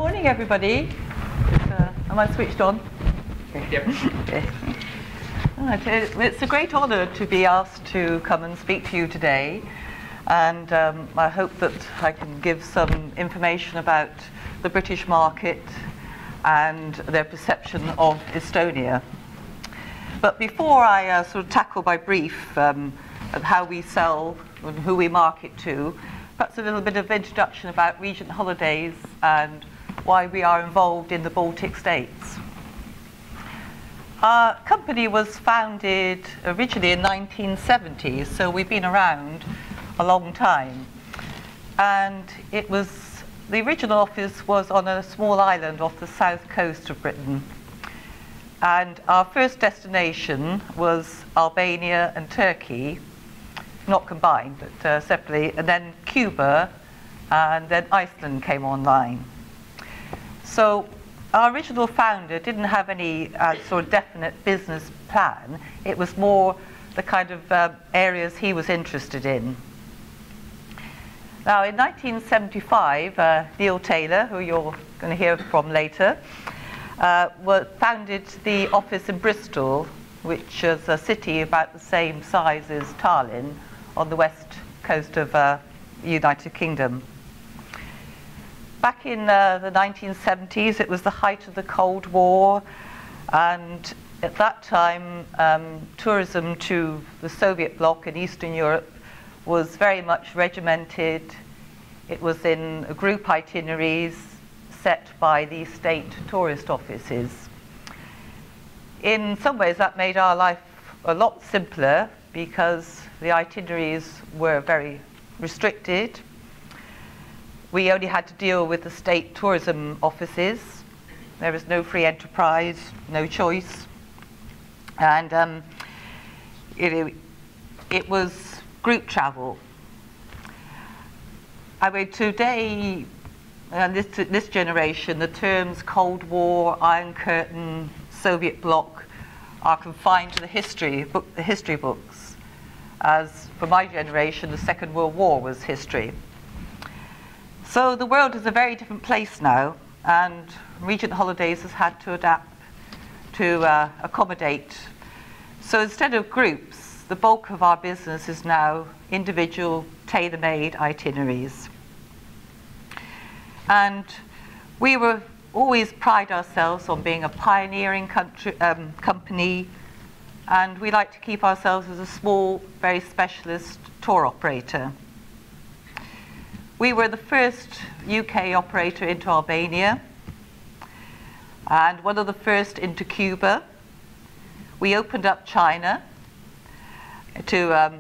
morning, everybody. Am I switched on? Yep. Okay. It's a great honour to be asked to come and speak to you today, and I hope that I can give some information about the British market and their perception of Estonia. But before I sort of tackle my brief of how we sell and who we market to, perhaps a little bit of introduction about Regent Holidays and why we are involved in the Baltic states. Our company was founded originally in 1970, so we've been around a long time. And the original office was on a small island off the south coast of Britain. And our first destination was Albania and Turkey, not combined, but separately, and then Cuba, and then Iceland came online. So our original founder didn't have any sort of definite business plan. It was more the kind of areas he was interested in. Now, in 1975, Neil Taylor, who you're going to hear from later, founded the office in Bristol, which is a city about the same size as Tallinn on the west coast of the United Kingdom. Back in the 1970s, it was the height of the Cold War, and at that time, tourism to the Soviet bloc in Eastern Europe was very much regimented. It was in group itineraries set by the state tourist offices. In some ways, that made our life a lot simpler because the itineraries were very restricted. We only had to deal with the state tourism offices. There was no free enterprise, no choice. And it was group travel. I mean, today, this generation, the terms Cold War, Iron Curtain, Soviet bloc are confined to the history books. As for my generation, the Second World War was history. So the world is a very different place now, and Regent Holidays has had to adapt to accommodate. So instead of groups, the bulk of our business is now individual, tailor-made itineraries. And we were always pride ourselves on being a pioneering company, and we like to keep ourselves as a small, very specialist tour operator. We were the first UK operator into Albania, and one of the first into Cuba. We opened up China to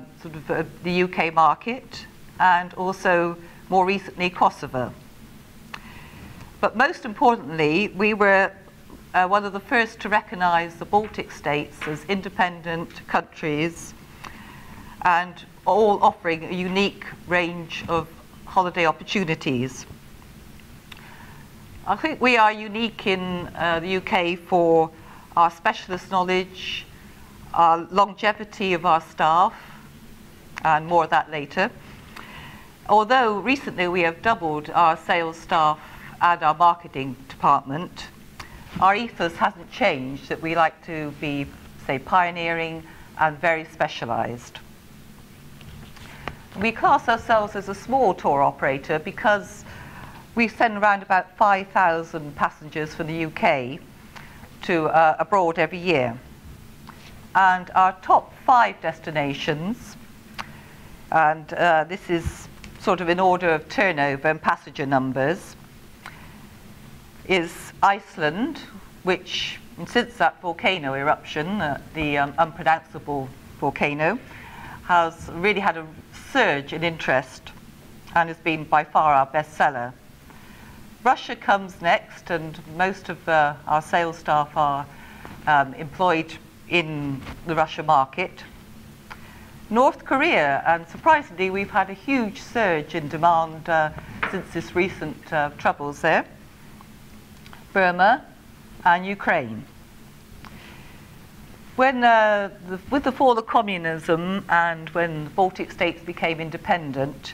the UK market, and also more recently Kosovo. But most importantly, we were one of the first to recognize the Baltic states as independent countries, and all offering a unique range of holiday opportunities. I think we are unique in the UK for our specialist knowledge, our longevity of our staff, and more of that later. Although recently we have doubled our sales staff and our marketing department, our ethos hasn't changed, that we like to be, say, pioneering and very specialized. We class ourselves as a small tour operator because we send around about 5,000 passengers from the UK to abroad every year. And our top 5 destinations, and this is sort of in order of turnover and passenger numbers, is Iceland, which, since that volcano eruption, the unpronounceable volcano, has really had a surge in interest and has been by far our bestseller. Russia comes next, and most of our sales staff are employed in the Russia market. North Korea, and surprisingly, we've had a huge surge in demand since this recent troubles there. Burma and Ukraine. When, with the fall of communism and when the Baltic states became independent,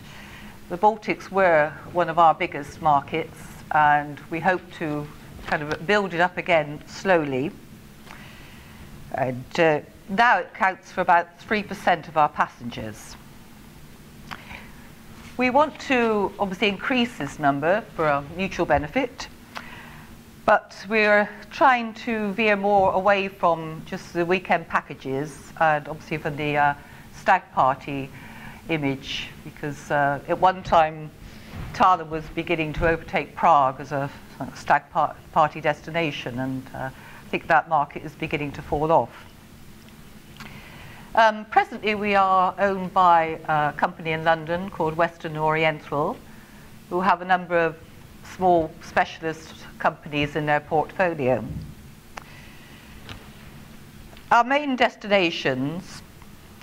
the Baltics were one of our biggest markets, and we hope to kind of build it up again slowly. And now it counts for about 3% of our passengers. We want to obviously increase this number for our mutual benefit, but we're trying to veer more away from just the weekend packages and obviously from the stag party image, because at one time Tallinn was beginning to overtake Prague as a stag party destination, and I think that market is beginning to fall off. Presently we are owned by a company in London called Western Oriental, who have a number of small specialist companies in their portfolio. Our main destinations,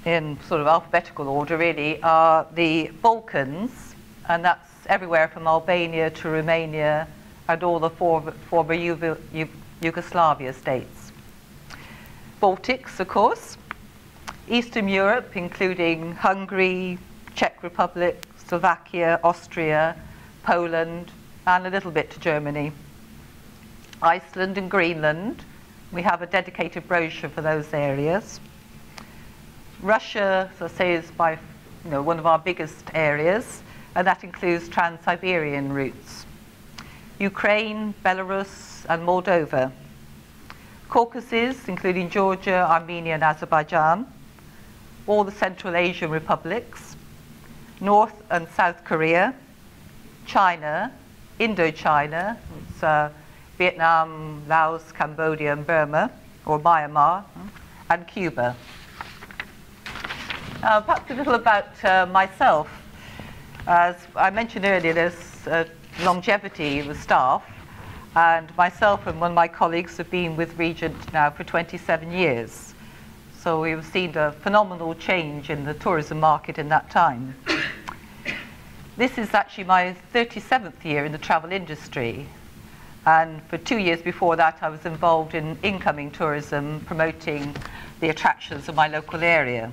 in sort of alphabetical order really, are the Balkans, and that's everywhere from Albania to Romania and all the former Yugoslavia states. Baltics, of course. Eastern Europe, including Hungary, Czech Republic, Slovakia, Austria, Poland, and a little bit to Germany. Iceland and Greenland. We have a dedicated brochure for those areas. Russia, as I say, is by one of our biggest areas, and that includes Trans-Siberian routes. Ukraine, Belarus, and Moldova. Caucasus, including Georgia, Armenia, and Azerbaijan. All the Central Asian republics. North and South Korea. China, Indochina, it's Vietnam, Laos, Cambodia, and Burma, or Myanmar, and Cuba. Perhaps a little about myself. As I mentioned earlier, there's longevity of the staff, and myself and one of my colleagues have been with Regent now for 27 years. So we've seen a phenomenal change in the tourism market in that time. This is actually my 37th year in the travel industry, and for 2 years before that I was involved in incoming tourism, promoting the attractions of my local area.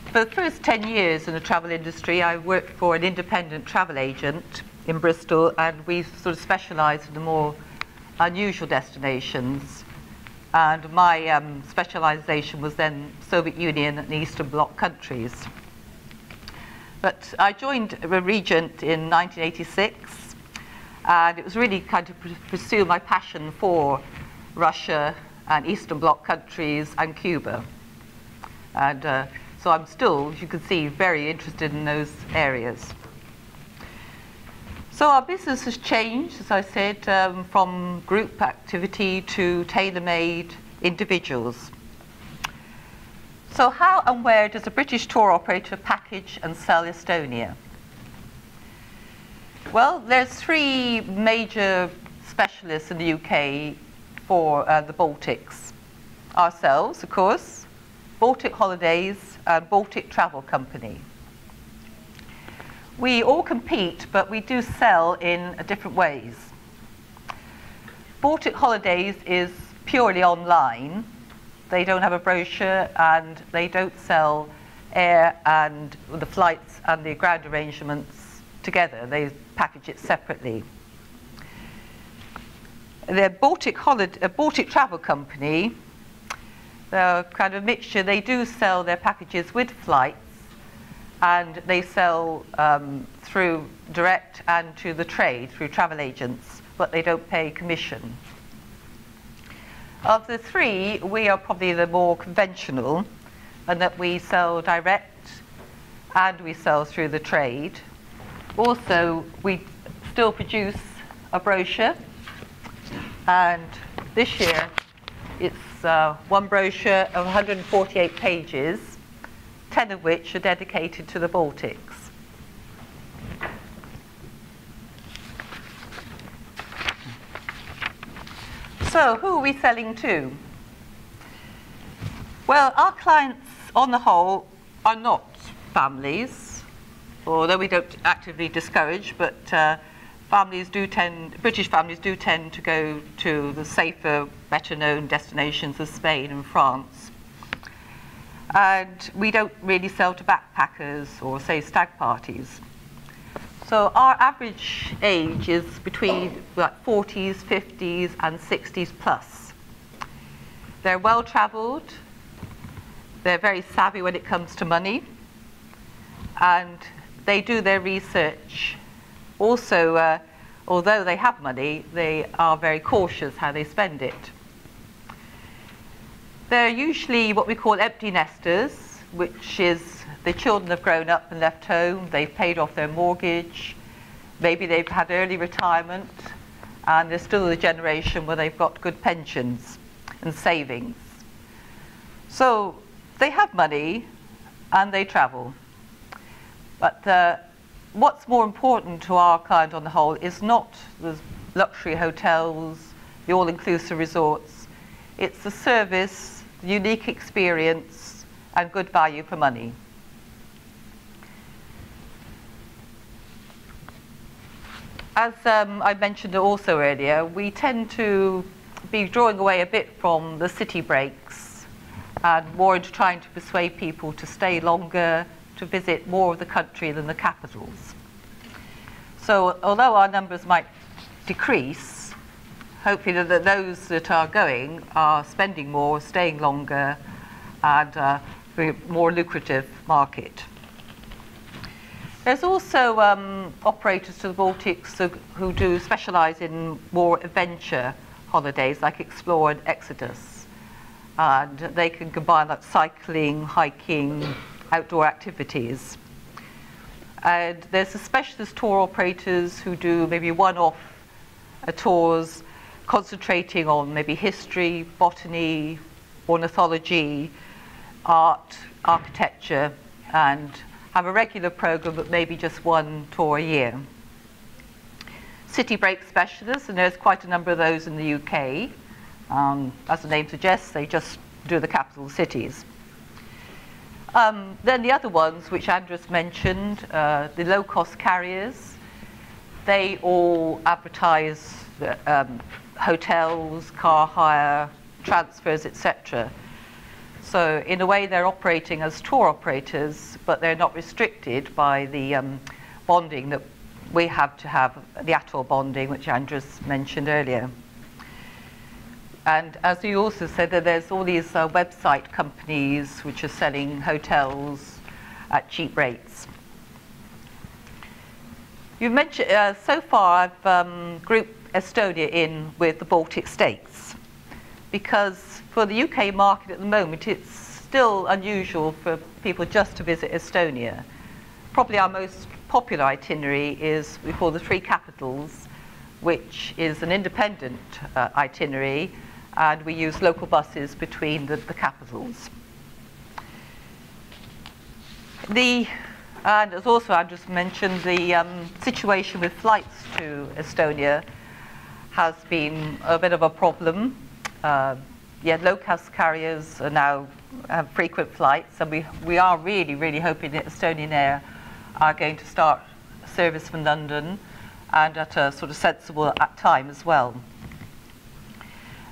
For the first 10 years in the travel industry, I worked for an independent travel agent in Bristol, and we sort of specialised in the more unusual destinations. And my specialisation was then Soviet Union and Eastern Bloc countries. But I joined Regent in 1986, and it was really kind of pursue my passion for Russia and Eastern Bloc countries and Cuba. And so I'm still, as you can see, very interested in those areas. So our business has changed, as I said, from group activity to tailor-made individuals. So how and where does a British tour operator package and sell Estonia? Well, there's 3 major specialists in the UK for the Baltics. Ourselves, of course, Baltic Holidays, and Baltic Travel Company. We all compete, but we do sell in different ways. Baltic Holidays is purely online. They don't have a brochure, and they don't sell air and the flights and the ground arrangements together. They package it separately. The Baltic Travel Company, they're kind of a mixture. They do sell their packages with flights, and they sell through direct and to the trade through travel agents, but they don't pay commission. Of the 3, we are probably the more conventional, and that we sell direct and we sell through the trade. Also, we still produce a brochure, and this year it's one brochure of 148 pages, 10 of which are dedicated to the Baltics. So, who are we selling to? Well, our clients, on the whole, are not families, although we don't actively discourage, but British families do tend to go to the safer, better-known destinations of Spain and France. And we don't really sell to backpackers or, say, stag parties. So our average age is between like 40s, 50s, and 60s plus. They're well-traveled, they're very savvy when it comes to money, and they do their research. Also, although they have money, they are very cautious how they spend it. They're usually what we call empty nesters, which is the children have grown up and left home, they've paid off their mortgage, maybe they've had early retirement, and they're still the generation where they've got good pensions and savings. So they have money and they travel. But what's more important to our client on the whole is not the luxury hotels, the all-inclusive resorts. It's the service, the unique experience, and good value for money. As I mentioned also earlier, we tend to be drawing away a bit from the city breaks and more into trying to persuade people to stay longer, to visit more of the country than the capitals. So although our numbers might decrease, hopefully those that are going are spending more, staying longer, and a more lucrative market. There's also operators to the Baltics who do specialise in more adventure holidays, like Explore and Exodus. And they can combine like cycling, hiking, outdoor activities. And there's the specialist tour operators who do maybe one-off tours, concentrating on maybe history, botany, ornithology, art, architecture, and have a regular program, but maybe just one tour a year. City break specialists, and there's quite a number of those in the UK. As the name suggests, they just do the capital cities. Then the other ones, which Andres mentioned, the low-cost carriers, they all advertise hotels, car hire, transfers, etc. So in a way, they're operating as tour operators, but they're not restricted by the bonding that we have to have, the atoll bonding, which Andres mentioned earlier. And as you also said, that there's all these website companies which are selling hotels at cheap rates. You mentioned, so far I've grouped Estonia in with the Baltic states, because for the UK market at the moment, it's still unusual for people just to visit Estonia. Probably our most popular itinerary is, we call the Three Capitals, which is an independent itinerary, and we use local buses between the capitals. And as also I just mentioned, the situation with flights to Estonia has been a bit of a problem. Low-cost carriers are now have frequent flights, and we are really hoping that Estonian Air are going to start service from London, and at a sort of sensible time as well.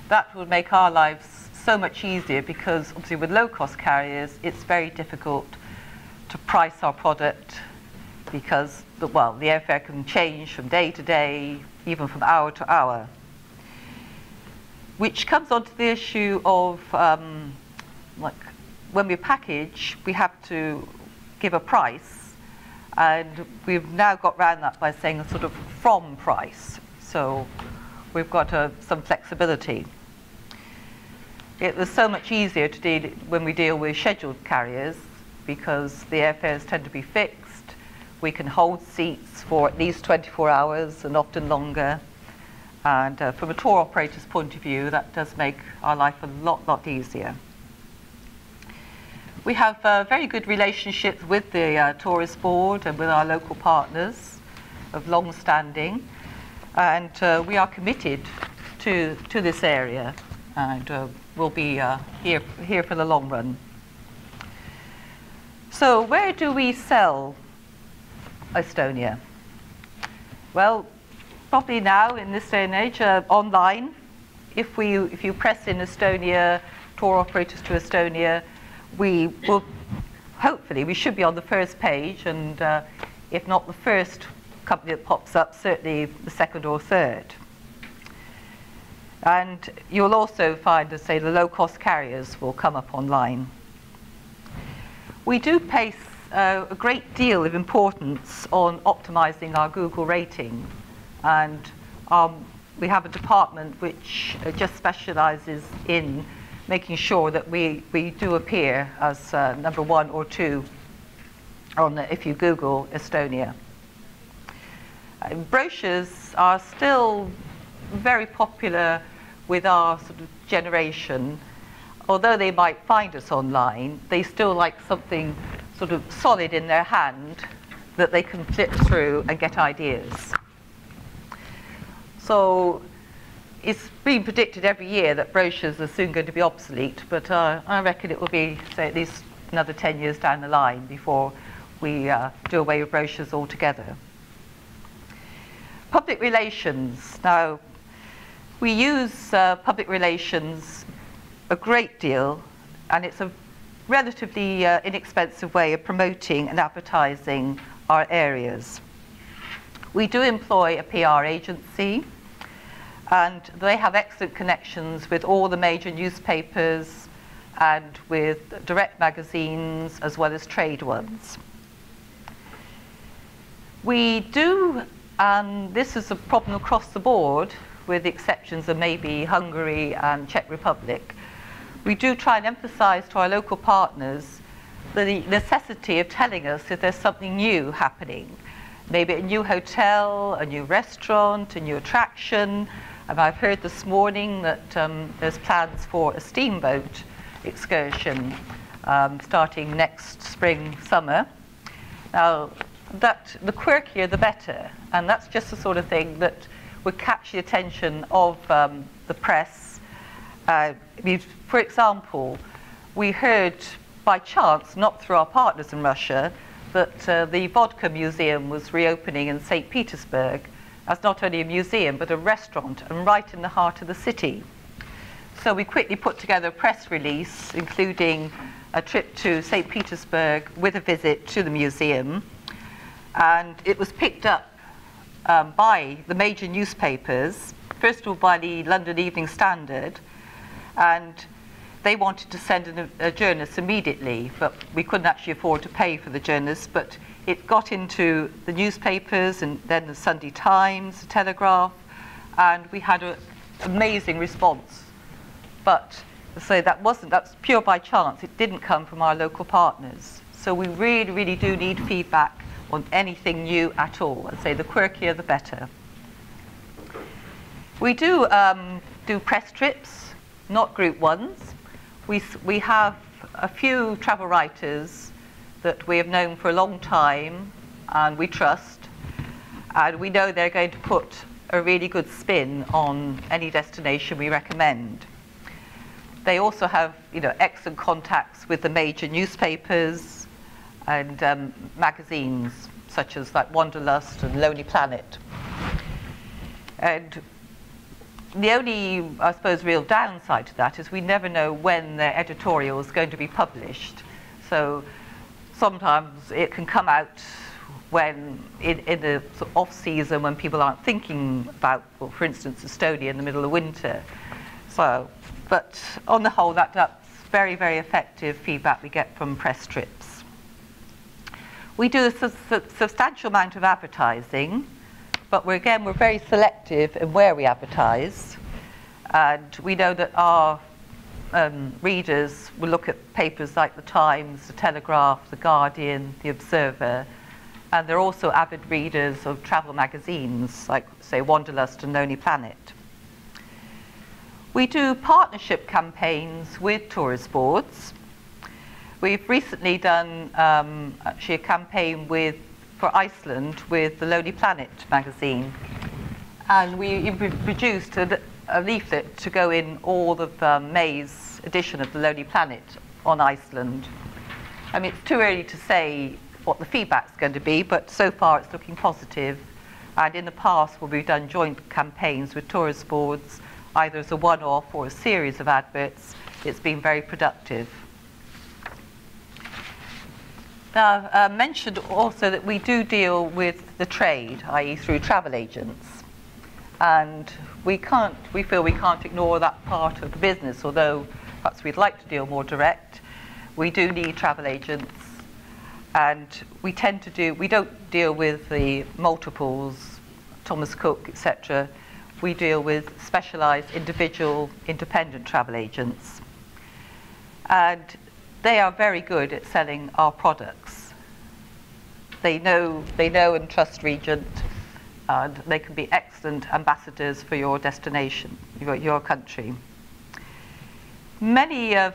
That would make our lives so much easier, because obviously with low-cost carriers, it's very difficult to price our product, because the airfare can change from day to day, even from hour to hour. Which comes on to the issue of, like, when we package, we have to give a price, and we've now got around that by saying a sort of from price. So we've got some flexibility. It was so much easier to deal when we deal with scheduled carriers, because the airfares tend to be fixed. We can hold seats for at least 24 hours and often longer. And from a tour operator's point of view, that does make our life a lot easier. We have very good relationships with the tourist board and with our local partners of long standing, and we are committed to this area, and we'll be here for the long run. So where do we sell Estonia? Well, probably now, in this day and age, online. If you press in Estonia, tour operators to Estonia, we should be on the first page, and if not the first company that pops up, certainly the second or third. And you'll also find that, say, the low-cost carriers will come up online. We do place a great deal of importance on optimizing our Google rating, and we have a department which just specializes in making sure that we do appear as number 1 or 2 on if you Google Estonia. Brochures are still very popular with our sort of generation. Although they might find us online, they still like something sort of solid in their hand that they can flip through and get ideas. So it's being predicted every year that brochures are soon going to be obsolete, but I reckon it will be, say, at least another 10 years down the line before we do away with brochures altogether. Public relations. Now, we use public relations a great deal, and it's a relatively inexpensive way of promoting and advertising our areas. We do employ a PR agency, and they have excellent connections with all the major newspapers and with direct magazines as well as trade ones. We do, and this is a problem across the board, with the exceptions of maybe Hungary and Czech Republic, we do try and emphasize to our local partners the necessity of telling us if there's something new happening. Maybe a new hotel, a new restaurant, a new attraction. And I've heard this morning that there's plans for a steamboat excursion starting next spring, summer. Now, the quirkier the better, and that's just the sort of thing that would catch the attention of the press. For example, we heard by chance, not through our partners in Russia, that the vodka museum was reopening in St. Petersburg as not only a museum but a restaurant, and right in the heart of the city. So we quickly put together a press release including a trip to St. Petersburg with a visit to the museum, and it was picked up by the major newspapers, first of all by the London Evening Standard, and they wanted to send a journalist immediately, but we couldn't actually afford to pay for the journalist. But it got into the newspapers and then the Sunday Times, the Telegraph, and we had an amazing response. But so that's pure by chance. It didn't come from our local partners. So we really, really do need feedback on anything new at all. I'd say the quirkier the better. We do press trips, not group ones. We have a few travel writers that we have known for a long time and we trust, and we know they're going to put a really good spin on any destination we recommend. They also have, excellent contacts with the major newspapers and magazines such as like Wanderlust and Lonely Planet. And the only, I suppose, real downside to that is we never know when their editorial is going to be published. So sometimes it can come out when in the sort of off-season when people aren't thinking about, well, for instance, Estonia in the middle of winter. So, but on the whole, that's very, very effective feedback we get from press trips. We do a substantial amount of advertising, but we're very selective in where we advertise, and we know that our readers will look at papers like The Times, The Telegraph, The Guardian, The Observer, and they're also avid readers of travel magazines like, say, Wanderlust and Lonely Planet. We do partnership campaigns with tourist boards. We've recently done actually a campaign for Iceland with the Lonely Planet magazine, and we produced a leaflet to go in all of May's edition of the Lonely Planet on Iceland. I mean, it's too early to say what the feedback's going to be, but so far it's looking positive. And in the past, where we've done joint campaigns with tourist boards, either as a one-off or a series of adverts, it's been very productive. Now, I mentioned also that we do deal with the trade, i.e. through travel agents. And we feel we can't ignore that part of the business, although perhaps we'd like to deal more direct. We do need travel agents, and we don't deal with the multiples, Thomas Cook, etc. We deal with specialized individual independent travel agents. And they are very good at selling our products. They know and trust Regent, and they can be excellent ambassadors for your destination, your country. Many of,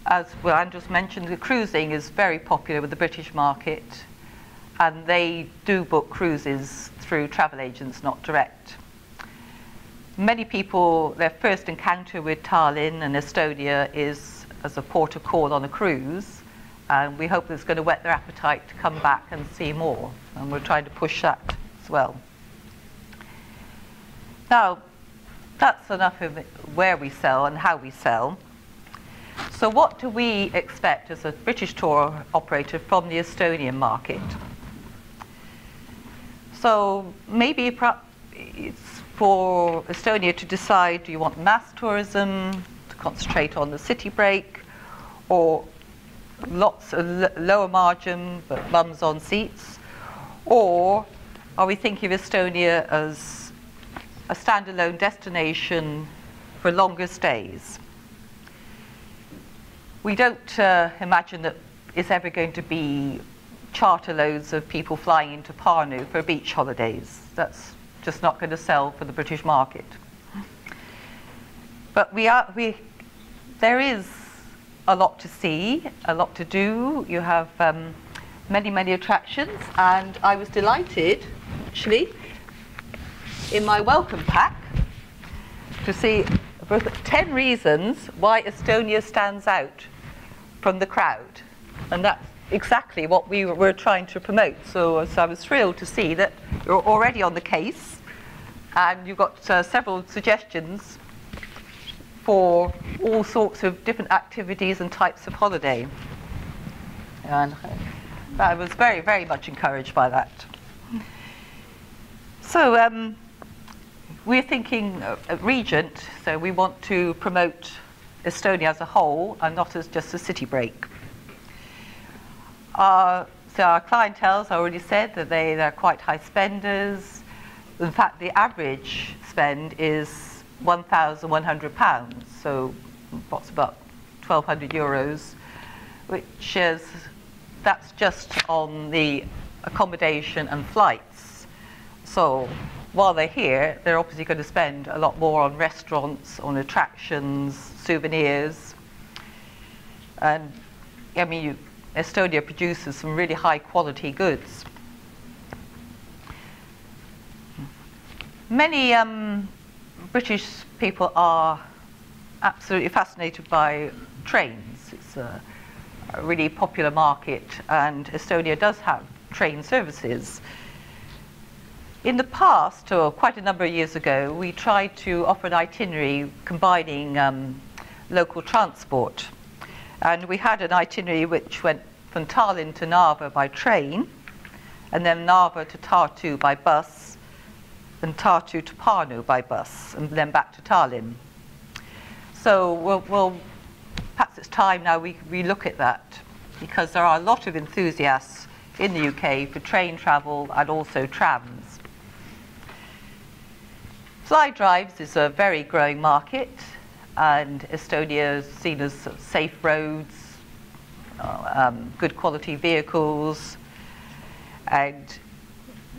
as well, Andrew's mentioned, the cruising is very popular with the British market, and they do book cruises through travel agents, not direct. Many people, their first encounter with Tallinn and Estonia is as a port of call on a cruise, and we hope it's going to whet their appetite to come back and see more, and we're trying to push that as well. Now, that's enough of where we sell and how we sell. So what do we expect as a British tour operator from the Estonian market? So maybe it's for Estonia to decide, do you want mass tourism, to concentrate on the city break, or lots of lower margin but bums on seats? Or are we thinking of Estonia as a standalone destination for longer stays? We don't imagine that it's ever going to be charter loads of people flying into Pärnu for beach holidays. That's just not going to sell for the British market. But there is a lot to see, a lot to do. You have many, many attractions, and I was delighted, actually, in my welcome pack to see 10 reasons why Estonia stands out from the crowd. And that's exactly what we were trying to promote. So I was thrilled to see that you're already on the case, and you've got several suggestions for all sorts of different activities and types of holiday. And I was very, very much encouraged by that. So we're thinking at Regent, so we want to promote Estonia as a whole and not as just a city break. So our clientele, I already said that they're quite high spenders. In fact, the average spend is £1,100, so what's about 1,200 euros, which is, that's just on the accommodation and flights. So while they're here, they're obviously going to spend a lot more on restaurants, on attractions, souvenirs. And I mean, Estonia produces some really high quality goods. Many British people are absolutely fascinated by trains. It's a really popular market, and Estonia does have train services. In the past, or quite a number of years ago, we tried to offer an itinerary combining local transport. And we had an itinerary which went from Tallinn to Narva by train, and then Narva to Tartu by bus, and Tartu to Pärnu by bus, and then back to Tallinn. So we'll perhaps it's time now we look at that, because there are a lot of enthusiasts in the UK for train travel and also trams. Fly drives is a very growing market, and Estonia is seen as safe roads, good quality vehicles, and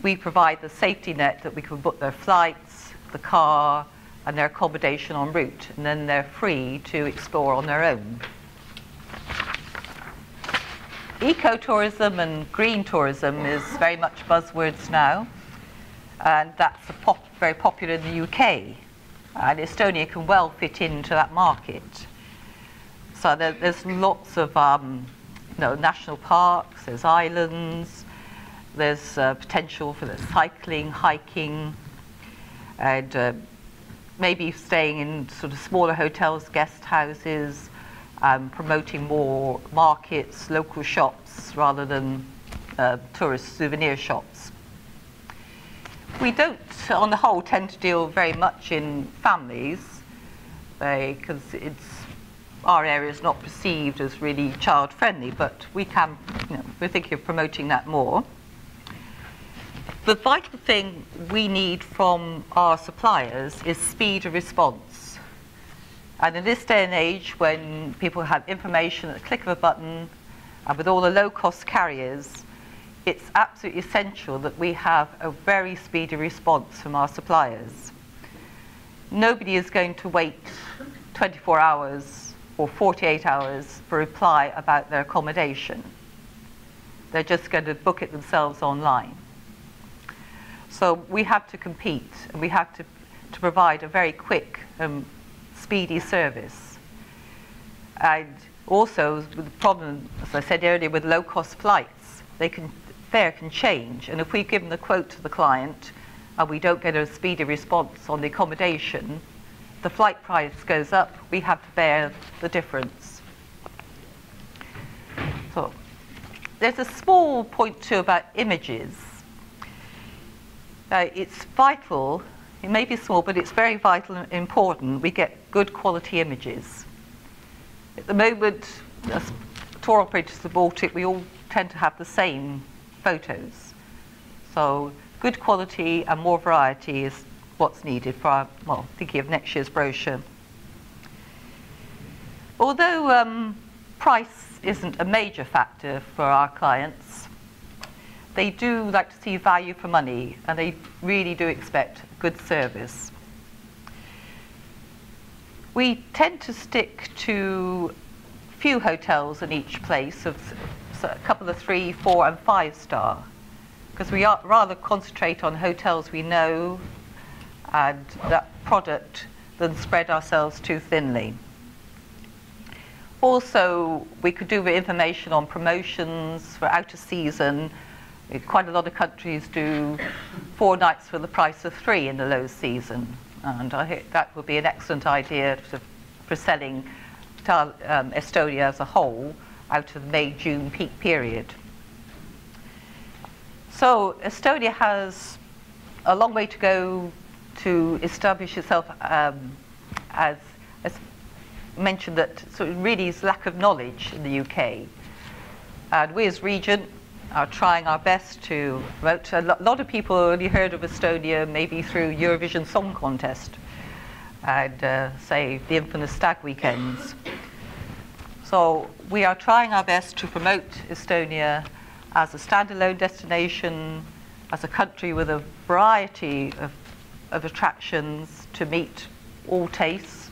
we provide the safety net that we can book their flights, the car, and their accommodation en route, and then they're free to explore on their own. Ecotourism and green tourism is very much buzzwords now, and that's very popular in the UK, and Estonia can well fit into that market. So there's lots of national parks, there's islands, there's potential for the cycling, hiking, and maybe staying in sort of smaller hotels, guest houses, promoting more markets, local shops. shops rather than tourist souvenir shops. We don't, on the whole, tend to deal very much in families because our area is not perceived as really child-friendly, but we can, we're thinking of promoting that more. The vital thing we need from our suppliers is speed of response. And in this day and age, when people have information at the click of a button, and with all the low-cost carriers, it's absolutely essential that we have a very speedy response from our suppliers. Nobody is going to wait 24 hours or 48 hours for a reply about their accommodation. They're just going to book it themselves online. So we have to compete, and we have to provide a very quick, speedy service. And also, the problem, as I said earlier, with low-cost flights, fare can change. And if we give them the quote to the client, and we don't get a speedy response on the accommodation, the flight price goes up, we have to bear the difference. So there's a small point too about images. It's vital, it may be small, but it's very vital and important we get good quality images. At the moment, as tour operators of the Baltic, we all tend to have the same photos. So good quality and more variety is what's needed for our, well, thinking of next year's brochure. Although price isn't a major factor for our clients, they do like to see value for money, and they really do expect good service. We tend to stick to few hotels in each place, of a couple of 3, 4 and 5 star, because we rather concentrate on hotels we know and that product than spread ourselves too thinly. Also, we could do with information on promotions for out of season. Quite a lot of countries do 4 nights for the price of 3 in the low season, and I think that would be an excellent idea for selling Estonia as a whole out of the May-June peak period. So Estonia has a long way to go to establish itself as mentioned, that sort of really is lack of knowledge in the UK. And we as Regent are trying our best to promote. A lot of people only heard of Estonia maybe through Eurovision Song Contest and say the infamous stag weekends. So we are trying our best to promote Estonia as a standalone destination, as a country with a variety of attractions to meet all tastes,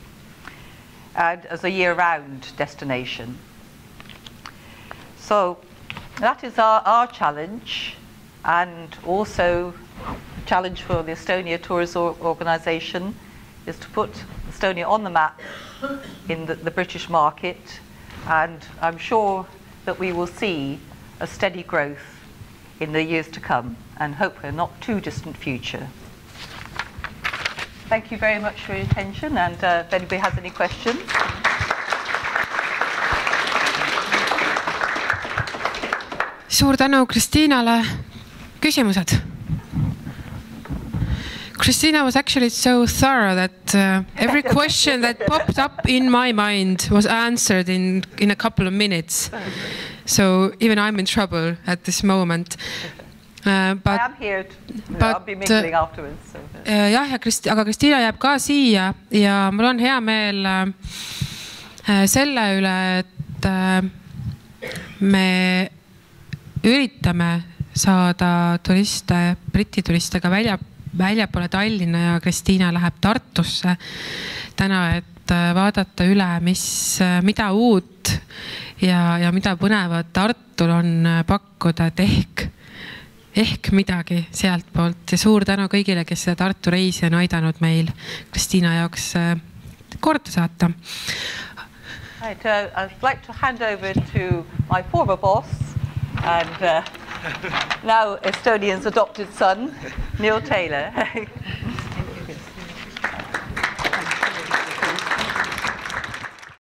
and as a year-round destination. So that is our challenge, and also the challenge for the Estonia Tourism Organisation is to put Estonia on the map in the British market, and I'm sure that we will see a steady growth in the years to come, and hopefully a not too distant future. Thank you very much for your attention, and if anybody has any questions. Suur tänu Christinale. Küsimused? Christina was actually so thorough that every question that popped up in my mind was answered in a couple of minutes. So even I'm in trouble at this moment. I am here. I'll be mingling afterwards. So. Jah, aga Christina jääb ka siia ja mul on hea meel selle üle, et me üritame saada turiste, Briti turiste ka väljapoole Tallinna, ja Christina läheb Tartusse täna, et vaadata üle, mida uut ja mida põnevat Tartul on pakkuda, et ehk midagi sealt poolt, ja suur tänu kõigile, kes seda Tartu reisi on aidanud meil Christina jaoks korda saata. Right, I'd like to hand over to my former boss and now Estonian's adopted son, Neil Taylor.